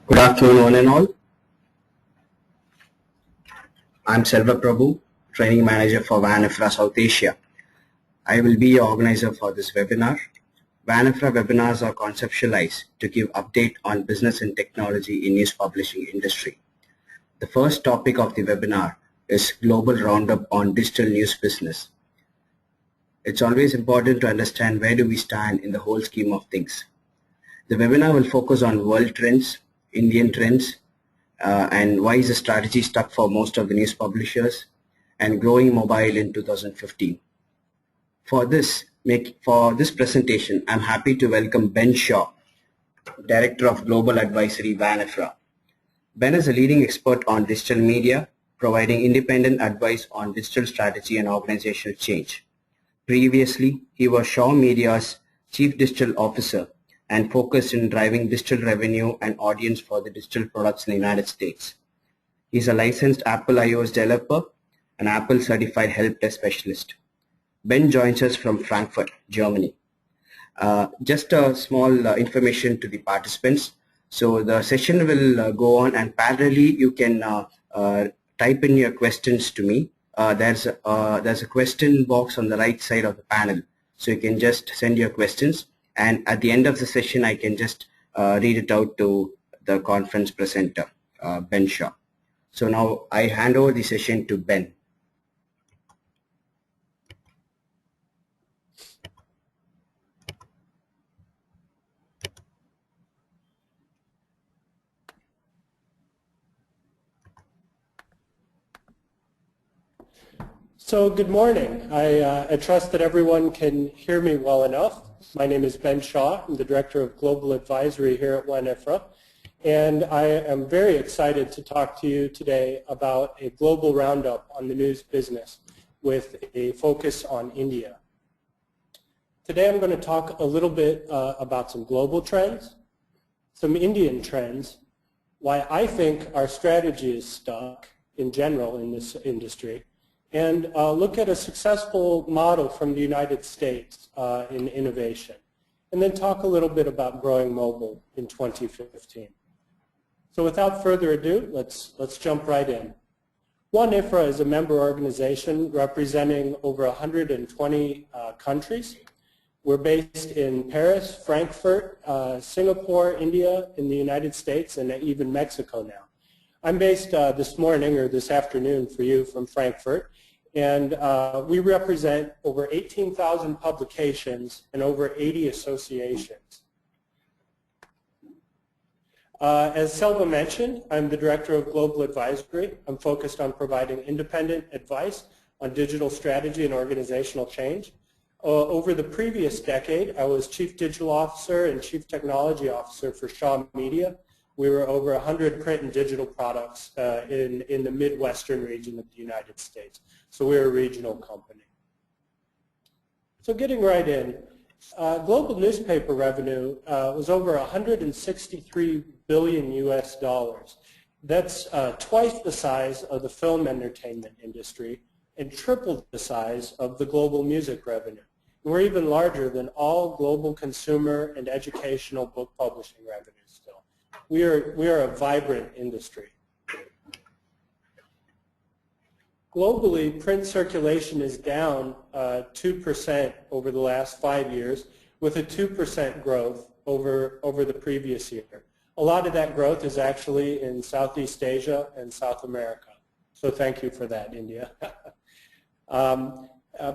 Good afternoon, one and all. I'm Selva Prabhu, Training Manager for WAN-IFRA South Asia. I will be your organizer for this webinar. WAN-IFRA webinars are conceptualized to give update on business and technology in news publishing industry. The first topic of the webinar is Global Roundup on Digital News Business. It's always important to understand where do we stand in the whole scheme of things. The webinar will focus on world trends, Indian trends, and why is the strategy stuck for most of the news publishers, and growing mobile in 2015. For this presentation, I'm happy to welcome Ben Shaw, Director of Global Advisory WAN-IFRA. Ben is a leading expert on digital media, providing independent advice on digital strategy and organizational change. Previously, he was Shaw Media's Chief Digital Officer and focused in driving digital revenue and audience for the digital products in the United States. He's a licensed Apple iOS developer and Apple certified help desk specialist. Ben joins us from Frankfurt, Germany. Just a small information to the participants. So the session will go on, and parallelly you can type in your questions to me. There's a question box on the right side of the panel, so you can just send your questions, and at the end of the session I can just read it out to the conference presenter, Ben Shaw. So now I hand over the session to Ben. So good morning. I trust that everyone can hear me well enough. My name is Ben Shaw. I'm the Director of Global Advisory here at WAN-IFRA, and I am very excited to talk to you today about a global roundup on the news business with a focus on India. Today I'm going to talk a little bit about some global trends, some Indian trends, why I think our strategy is stuck in general in this industry, and look at a successful model from the United States in innovation, and then talk a little bit about growing mobile in 2015. So without further ado, let's jump right in. WAN-IFRA is a member organization representing over 120 countries. We're based in Paris, Frankfurt, Singapore, India, in the United States, and even Mexico now. I'm based this morning or this afternoon for you from Frankfurt, and we represent over 18,000 publications and over 80 associations. As Selva mentioned, I'm the Director of Global Advisory. I'm focused on providing independent advice on digital strategy and organizational change. Over the previous decade, I was Chief Digital Officer and Chief Technology Officer for Shaw Media. We were over 100 print and digital products in the Midwestern region of the United States. So we're a regional company. So getting right in, global newspaper revenue was over 163 billion US dollars. That's twice the size of the film entertainment industry and triple the size of the global music revenue. And we're even larger than all global consumer and educational book publishing revenues still. We are a vibrant industry. Globally, print circulation is down 2% over the last 5 years, with a 2% growth over the previous year. A lot of that growth is actually in Southeast Asia and South America. So thank you for that, India.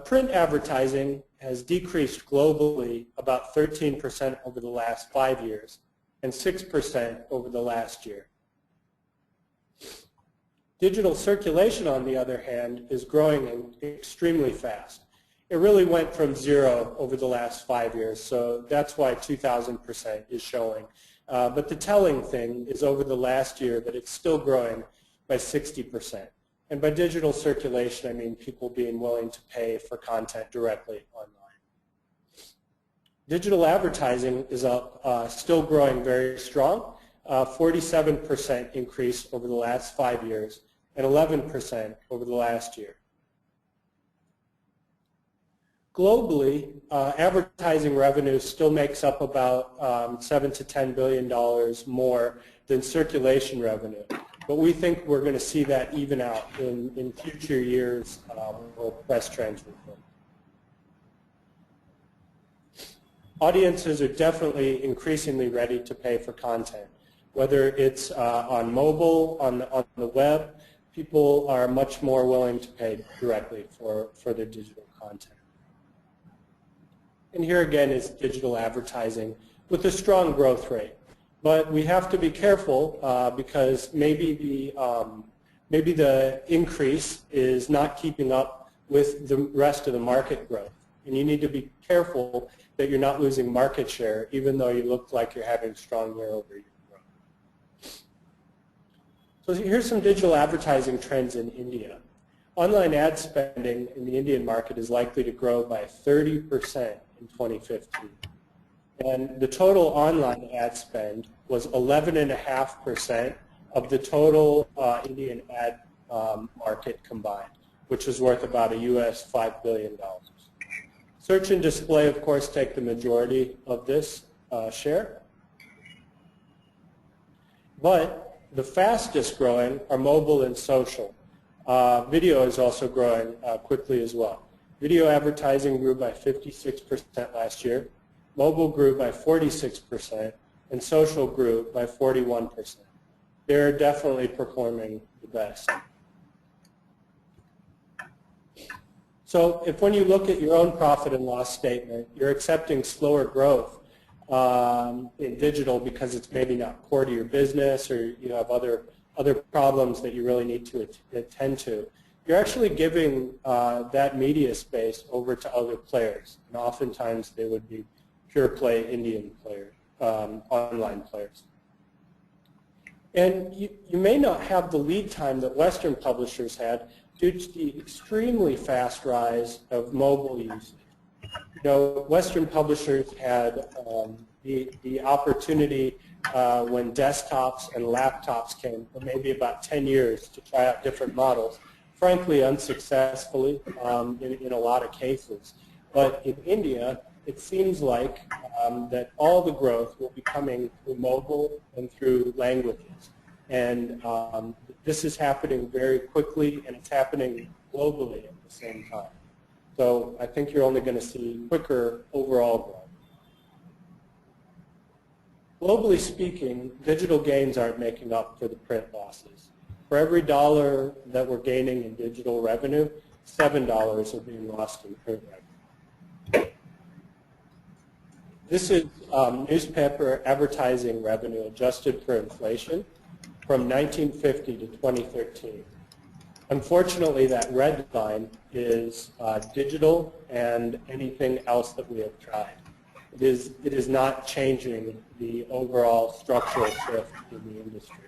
Print advertising has decreased globally about 13% over the last 5 years and 6% over the last year. Digital circulation, on the other hand, is growing extremely fast. It really went from 0 over the last 5 years, so that's why 2,000% is showing. But the telling thing is over the last year that it's still growing by 60%. And by digital circulation, I mean people being willing to pay for content directly online. Digital advertising is still growing very strong, 47% increase over the last 5 years and 11% over the last year. Globally, advertising revenue still makes up about $7 to $10 billion more than circulation revenue. But we think we're going to see that even out in future years for press transfer. Audiences are definitely increasingly ready to pay for content. Whether it's on mobile, on the web, people are much more willing to pay directly for their digital content. And here again is digital advertising with a strong growth rate. But we have to be careful because maybe the increase is not keeping up with the rest of the market growth. And you need to be careful that you're not losing market share, even though you look like you're having strong year-over-year growth. So here's some digital advertising trends in India. Online ad spending in the Indian market is likely to grow by 30% in 2015. And the total online ad spend was 11.5% of the total Indian ad market combined, which is worth about US $5 billion. Search and display, of course, take the majority of this share. But the fastest growing are mobile and social. Video is also growing quickly as well. Video advertising grew by 56% last year. Mobile grew by 46%, and social grew by 41%. They're definitely performing the best. So if when you look at your own profit and loss statement, you're accepting slower growth in digital because it's maybe not core to your business or you have other problems that you really need to attend to, you're actually giving that media space over to other players. And oftentimes they would be pure play Indian players, online players. And you may not have the lead time that Western publishers had due to the extremely fast rise of mobile usage. You know, Western publishers had the opportunity when desktops and laptops came for maybe about 10 years to try out different models, frankly unsuccessfully in a lot of cases. But in India, it seems like that all the growth will be coming through mobile and through languages. And this is happening very quickly, and it's happening globally at the same time. So I think you're only going to see quicker overall growth. Globally speaking, digital gains aren't making up for the print losses. For every dollar that we're gaining in digital revenue, $7 are being lost in print revenue. This is newspaper advertising revenue adjusted for inflation from 1950 to 2013. Unfortunately, that red line is digital and anything else that we have tried. It is not changing the overall structural shift in the industry.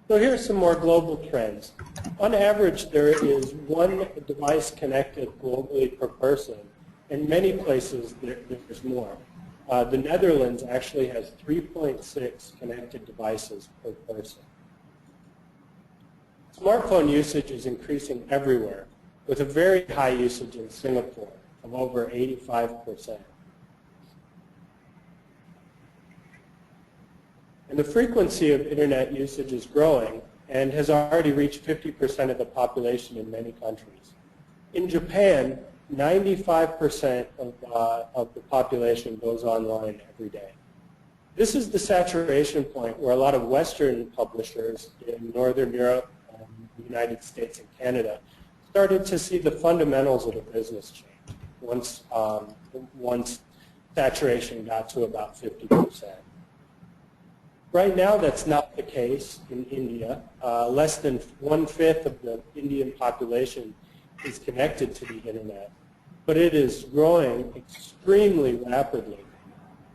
So here are some more global trends. On average, there is one device connected globally per person. In many places, there's more. The Netherlands actually has 3.6 connected devices per person. Smartphone usage is increasing everywhere, with a very high usage in Singapore of over 85%. And the frequency of internet usage is growing and has already reached 50% of the population in many countries. In Japan, 95% of the population goes online every day. This is the saturation point where a lot of Western publishers in Northern Europe, the United States, and Canada started to see the fundamentals of the business change once saturation got to about 50%. Right now, that's not the case in India. Less than 1/5 of the Indian population is connected to the internet, but it is growing extremely rapidly.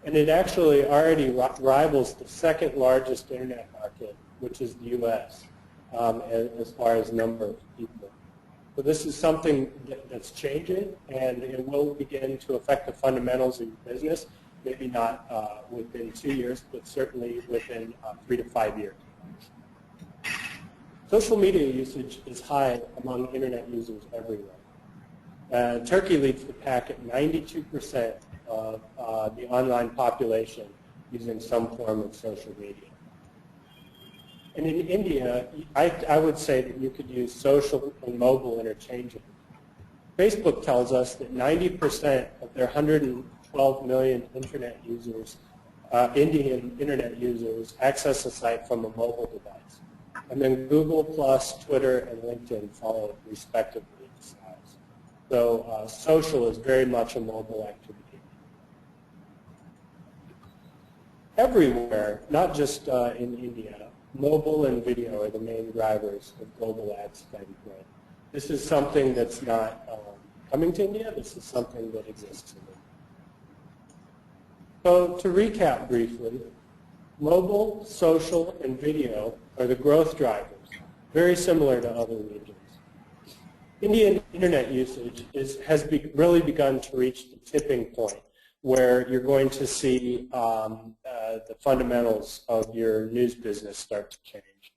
And it actually already rivals the second largest internet market, which is the US, as far as number of people. So this is something that's changing, and it will begin to affect the fundamentals of your business, maybe not within 2 years, but certainly within 3 to 5 years. Social media usage is high among internet users everywhere. Turkey leads the pack at 92% of the online population using some form of social media. And in India, I would say that you could use social and mobile interchangeably. Facebook tells us that 90% of their 112 million internet users, Indian internet users, access a site from a mobile device. And then Google+, Twitter, and LinkedIn follow respectively in size. So social is very much a mobile activity. Everywhere, not just in India, mobile and video are the main drivers of global ad spend growth. This is something that's not coming to India. This is something that exists in India. So to recap briefly, mobile, social, and video are the growth drivers, very similar to other regions. Indian internet usage has really begun to reach the tipping point where you're going to see the fundamentals of your news business start to change.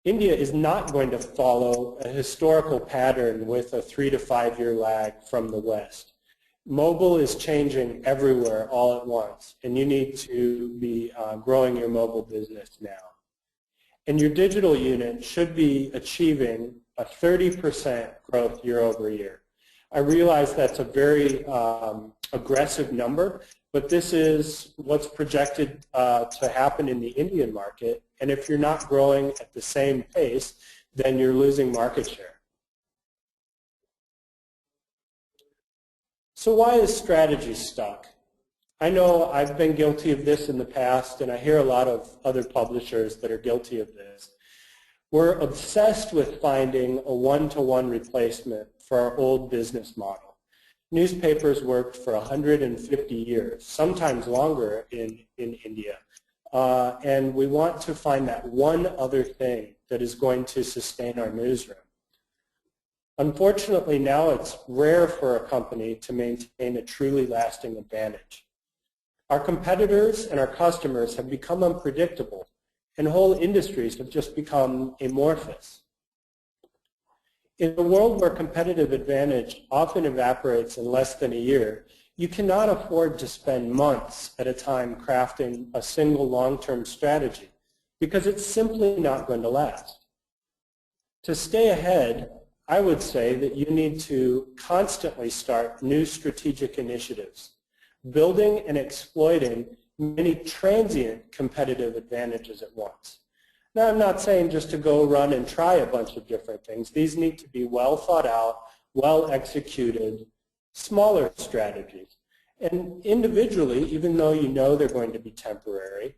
India is not going to follow a historical pattern with a 3 to 5 year lag from the West. Mobile is changing everywhere all at once, and you need to be growing your mobile business now. And your digital unit should be achieving a 30% growth year over year. I realize that's a very aggressive number, but this is what's projected to happen in the Indian market. And if you're not growing at the same pace, then you're losing market share. So why is strategy stuck? I know I've been guilty of this in the past, and I hear a lot of other publishers that are guilty of this. We're obsessed with finding a one-to-one replacement for our old business model. Newspapers worked for 150 years, sometimes longer in India. And we want to find that one other thing that is going to sustain our newsroom. Unfortunately, now it's rare for a company to maintain a truly lasting advantage. Our competitors and our customers have become unpredictable, and whole industries have just become amorphous. In a world where competitive advantage often evaporates in less than a year, you cannot afford to spend months at a time crafting a single long-term strategy because it's simply not going to last. To stay ahead, I would say that you need to constantly start new strategic initiatives, building and exploiting many transient competitive advantages at once. Now, I'm not saying just to go run and try a bunch of different things. These need to be well thought out, well executed, smaller strategies. And individually, even though you know they're going to be temporary,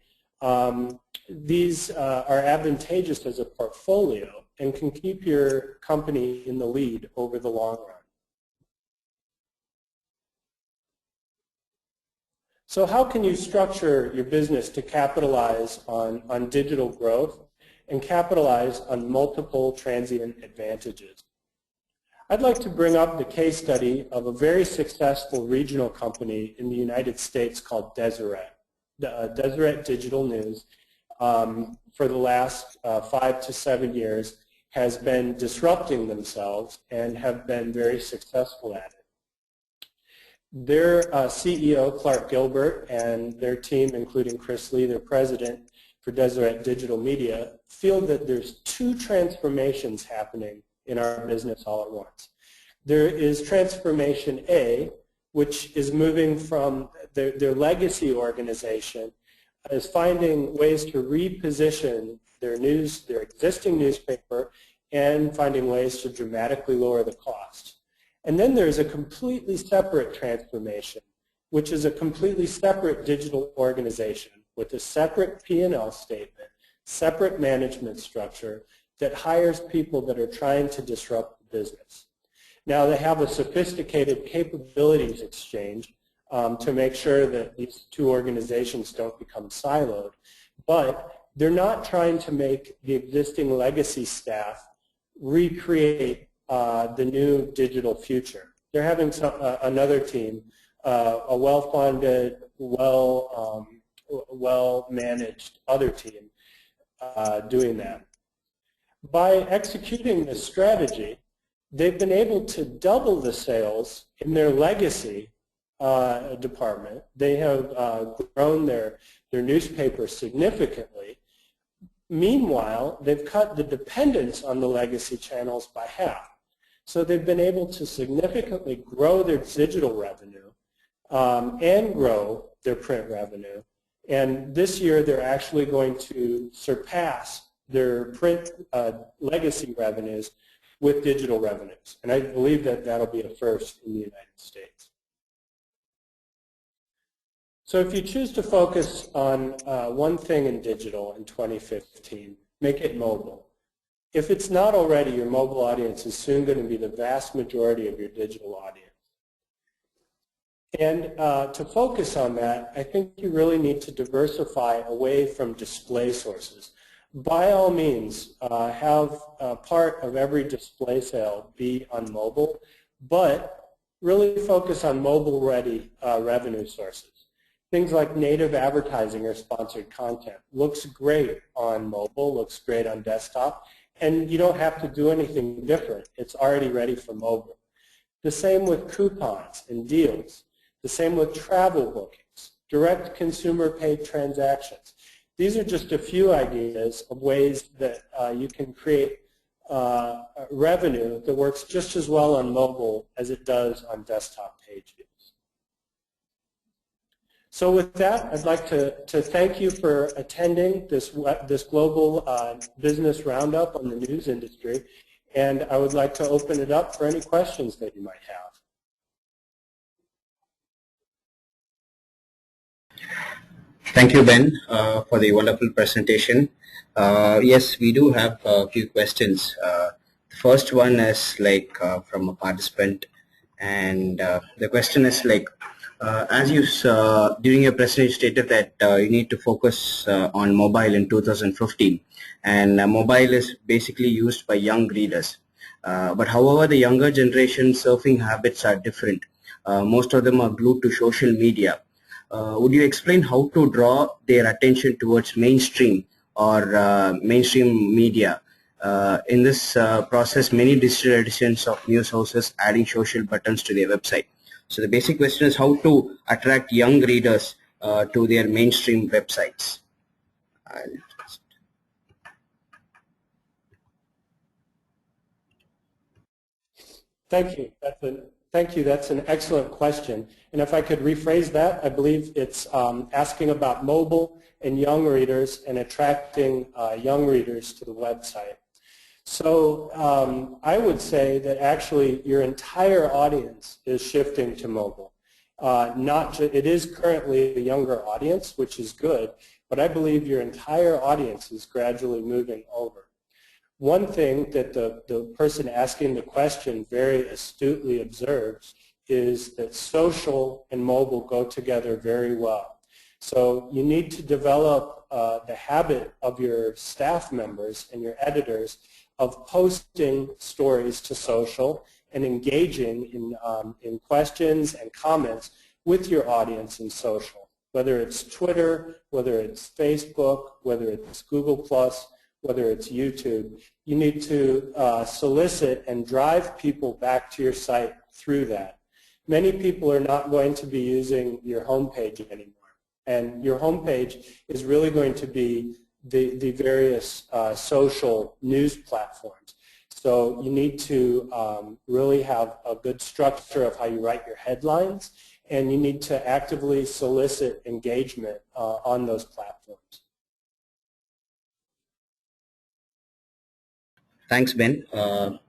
these are advantageous as a portfolio and can keep your company in the lead over the long run. So how can you structure your business to capitalize on digital growth and capitalize on multiple transient advantages? I'd like to bring up the case study of a very successful regional company in the United States called Deseret. Deseret Digital News, for the last 5 to 7 years, has been disrupting themselves and have been very successful at it. Their CEO, Clark Gilbert, and their team, including Chris Lee, their president for Deseret Digital Media, feel that there's two transformations happening in our business all at once. There is transformation A, which is moving from their legacy organization, is finding ways to reposition their existing newspaper and finding ways to dramatically lower the cost. And then there's a completely separate transformation, which is a completely separate digital organization with a separate P&L statement, separate management structure that hires people that are trying to disrupt the business. Now they have a sophisticated capabilities exchange to make sure that these two organizations don't become siloed, but they're not trying to make the existing legacy staff recreate the new digital future. They're having another team, a well-funded, well-managed other team doing that. By executing this strategy, they've been able to double the sales in their legacy department. They have grown their newspaper significantly. Meanwhile, they've cut the dependence on the legacy channels by half. So they've been able to significantly grow their digital revenue and grow their print revenue. And this year, they're actually going to surpass their print legacy revenues with digital revenues. And I believe that that'll be a first in the United States. So if you choose to focus on one thing in digital in 2015, make it mobile. If it's not already, your mobile audience is soon going to be the vast majority of your digital audience. And to focus on that, I think you really need to diversify away from display sources. By all means, have part of every display sale be on mobile, but really focus on mobile-ready revenue sources. Things like native advertising or sponsored content looks great on mobile, looks great on desktop, and you don't have to do anything different. It's already ready for mobile. The same with coupons and deals. The same with travel bookings, direct consumer paid transactions. These are just a few ideas of ways that you can create revenue that works just as well on mobile as it does on desktop pages. So with that, I'd like to thank you for attending this global business roundup on the news industry, and I would like to open it up for any questions that you might have. Thank you, Ben, for the wonderful presentation. Yes, we do have a few questions. The first one is from a participant, and the question is as you during your presentation stated that you need to focus on mobile in 2015, and mobile is basically used by young readers. But however, the younger generation surfing habits are different. Most of them are glued to social media. Would you explain how to draw their attention towards mainstream or mainstream media? In this process, many digital editions of news houses adding social buttons to their website. So the basic question is how to attract young readers to their mainstream websites. Thank you. Thank you. That's an excellent question. And if I could rephrase that, I believe it's asking about mobile and young readers and attracting young readers to the website. So I would say that actually your entire audience is shifting to mobile. It is currently a younger audience, which is good, but I believe your entire audience is gradually moving over. One thing that the person asking the question very astutely observes is that social and mobile go together very well. So you need to develop the habit of your staff members and your editors of posting stories to social and engaging in questions and comments with your audience in social, whether it's Twitter, whether it's Facebook, whether it's Google+, whether it's YouTube. You need to solicit and drive people back to your site through that. Many people are not going to be using your homepage anymore, and your homepage is really going to be the various social news platforms. So you need to really have a good structure of how you write your headlines, and you need to actively solicit engagement on those platforms. Thanks, Ben.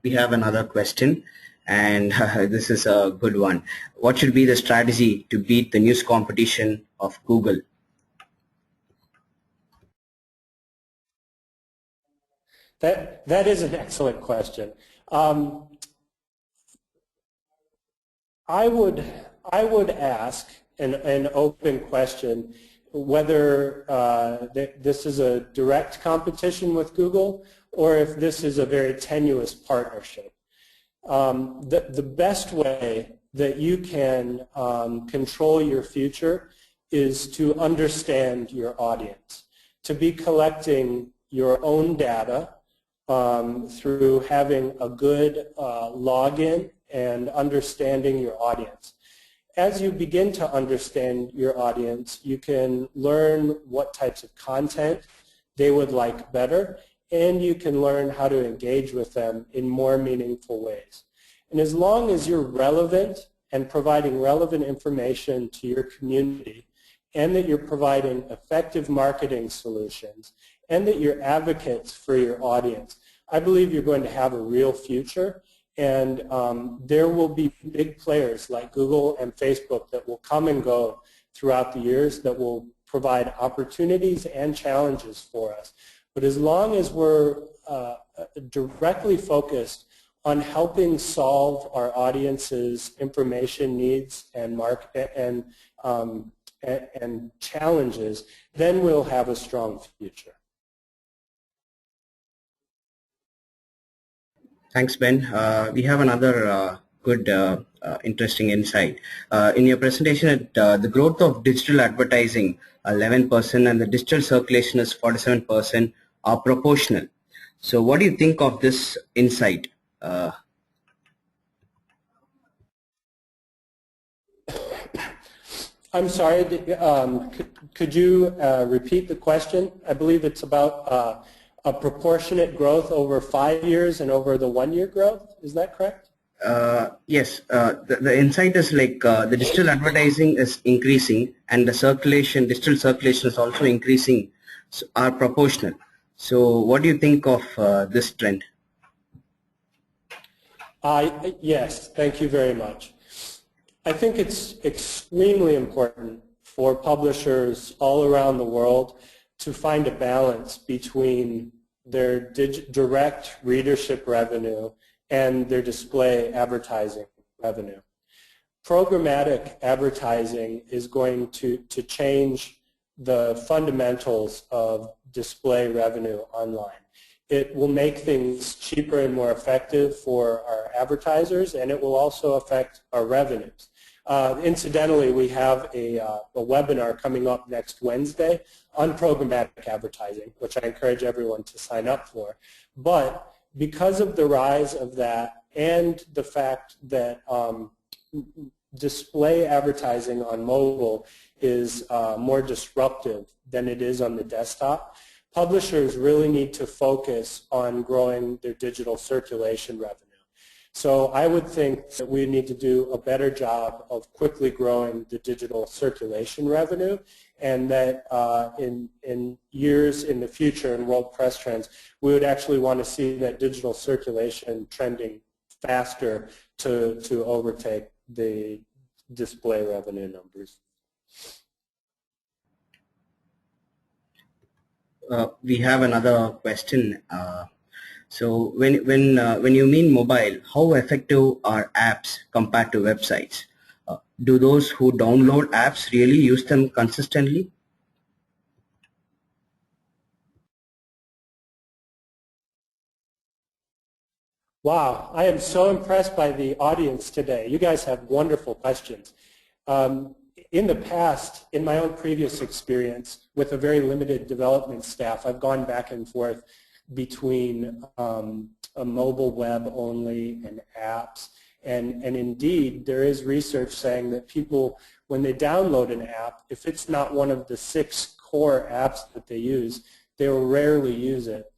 We have another question, and this is a good one. What should be the strategy to beat the news competition of Google? That is an excellent question. I would ask an open question whether this is a direct competition with Google or if this is a very tenuous partnership. The best way that you can control your future is to understand your audience, to be collecting your own data through having a good login and understanding your audience. as you begin to understand your audience, you can learn what types of content they would like better, and you can learn how to engage with them in more meaningful ways. And as long as you're relevant and providing relevant information to your community, and that you're providing effective marketing solutions, and that you're advocates for your audience, I believe you're going to have a real future. And there will be big players like Google and Facebook that will come and go throughout the years that will provide opportunities and challenges for us. But as long as we're directly focused on helping solve our audience's information needs and challenges, then we'll have a strong future. Thanks, Ben. We have another good, interesting insight. In your presentation, the growth of digital advertising, 11%, and the digital circulation is 47%, are proportional. So what do you think of this insight? I'm sorry, could you repeat the question? I believe it's about a proportionate growth over 5 years and over the 1 year growth. Is that correct? Yes. The insight is like the digital advertising is increasing and the digital circulation is also increasing, are proportional. So what do you think of this trend? Yes, thank you very much. I think it's extremely important for publishers all around the world to find a balance between their direct readership revenue and their display advertising revenue. Programmatic advertising is going to change the fundamentals of display revenue online. It will make things cheaper and more effective for our advertisers, and it will also affect our revenues. Incidentally, we have a webinar coming up next Wednesday on programmatic advertising, which I encourage everyone to sign up for. But because of the rise of that and the fact that display advertising on mobile is more disruptive than it is on the desktop, publishers really need to focus on growing their digital circulation revenue. So I would think that we need to do a better job of quickly growing the digital circulation revenue, and that in years in the future in World Press Trends, we would actually want to see that digital circulation trending faster to overtake the display revenue numbers. We have another question. So when you mean mobile, how effective are apps compared to websites? Do those who download apps really use them consistently? Wow, I am so impressed by the audience today. You guys have wonderful questions. In the past, in my own previous experience with a very limited development staff, I've gone back and forth between a mobile web only and apps. And indeed, there is research saying that people, when they download an app, if it's not one of the 6 core apps that they use, they will rarely use it.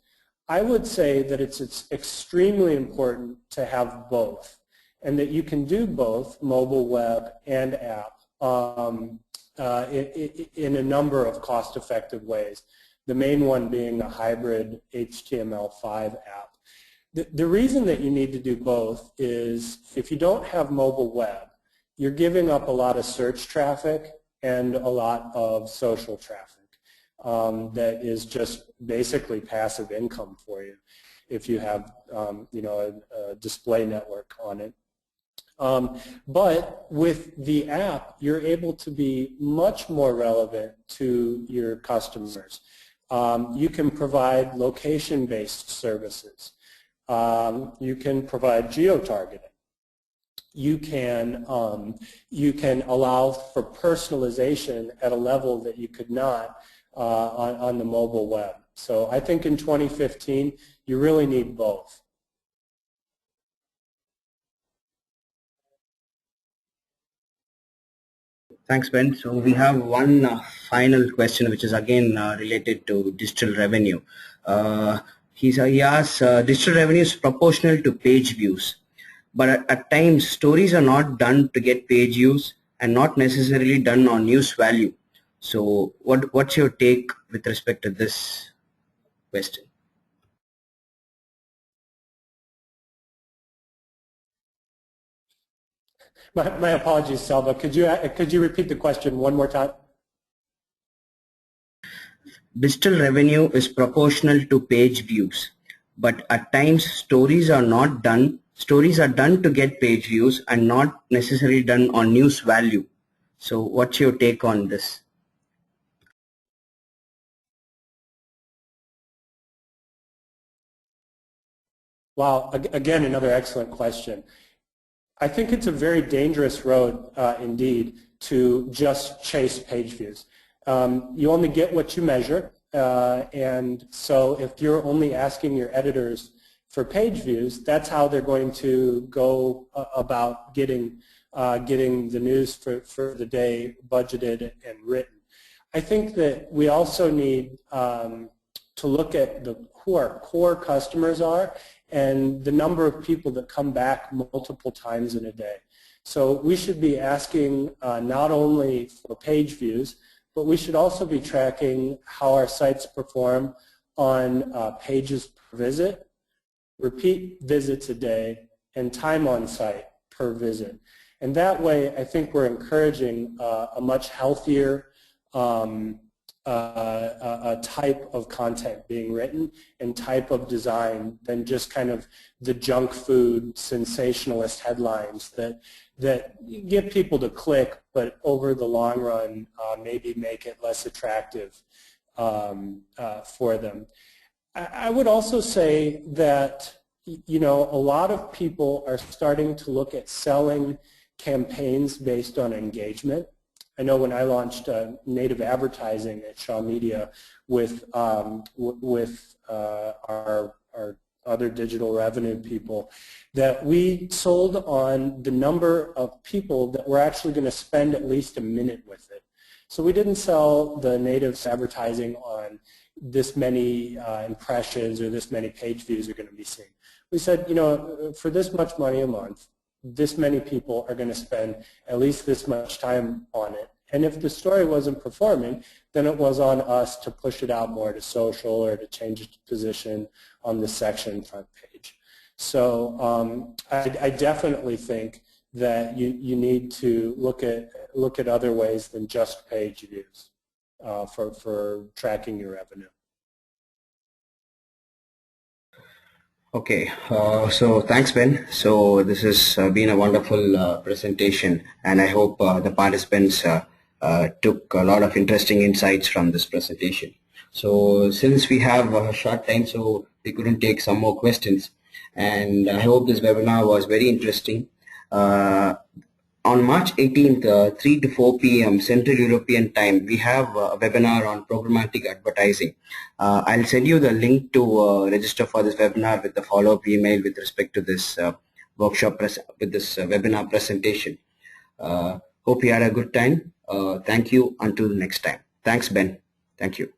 I would say that it's extremely important to have both, and that you can do both mobile web and app in a number of cost-effective ways, the main one being a hybrid HTML5 app. The reason that you need to do both is if you don't have mobile web, you're giving up a lot of search traffic and a lot of social traffic that is just basically passive income for you if you have a display network on it. But with the app, you're able to be much more relevant to your customers. You can provide location-based services. You can provide geo-targeting. You can allow for personalization at a level that you could not on the mobile web. So I think in 2015, you really need both. Thanks, Ben. So we have one final question, which is again related to digital revenue. He asks, digital revenue is proportional to page views, but at times stories are not done to get page views and not necessarily done on news value. So what's your take with respect to this question? My apologies, Selva. Could you repeat the question one more time? Digital revenue is proportional to page views, but at times stories are done to get page views and not necessarily done on news value. So what's your take on this? Wow, again, another excellent question. I think it's a very dangerous road indeed to just chase page views. You only get what you measure, and so if you're only asking your editors for page views, that's how they're going to go about getting the news for the day budgeted and written. I think that we also need to look at who our core customers are and the number of people that come back multiple times in a day. So we should be asking not only for page views, but we should also be tracking how our sites perform on pages per visit, repeat visits a day, and time on site per visit. And that way, I think we're encouraging a much healthier a type of content being written and type of design than just kind of the junk food sensationalist headlines that get people to click, but over the long run maybe make it less attractive for them. I would also say that a lot of people are starting to look at selling campaigns based on engagement. I know when I launched native advertising at Shaw Media with our other digital revenue people, that we sold on the number of people that were actually going to spend at least a minute with it. So we didn't sell the native advertising on this many impressions or this many page views are going to be seen. We said, for this much money a month, this many people are going to spend at least this much time on it. And if the story wasn't performing, then it was on us to push it out more to social or to change its position on the section front page. So I definitely think that you need to look at other ways than just page views for tracking your revenue. Okay, so thanks, Ben. So this has been a wonderful presentation, and I hope the participants took a lot of interesting insights from this presentation. So since we have a short time, so we couldn't take some more questions, and I hope this webinar was very interesting. On March 18th, 3 to 4 p.m. Central European Time, we have a webinar on programmatic advertising. I'll send you the link to register for this webinar with the follow-up email with respect to this webinar presentation. Hope you had a good time. Thank you. Until next time. Thanks, Ben. Thank you.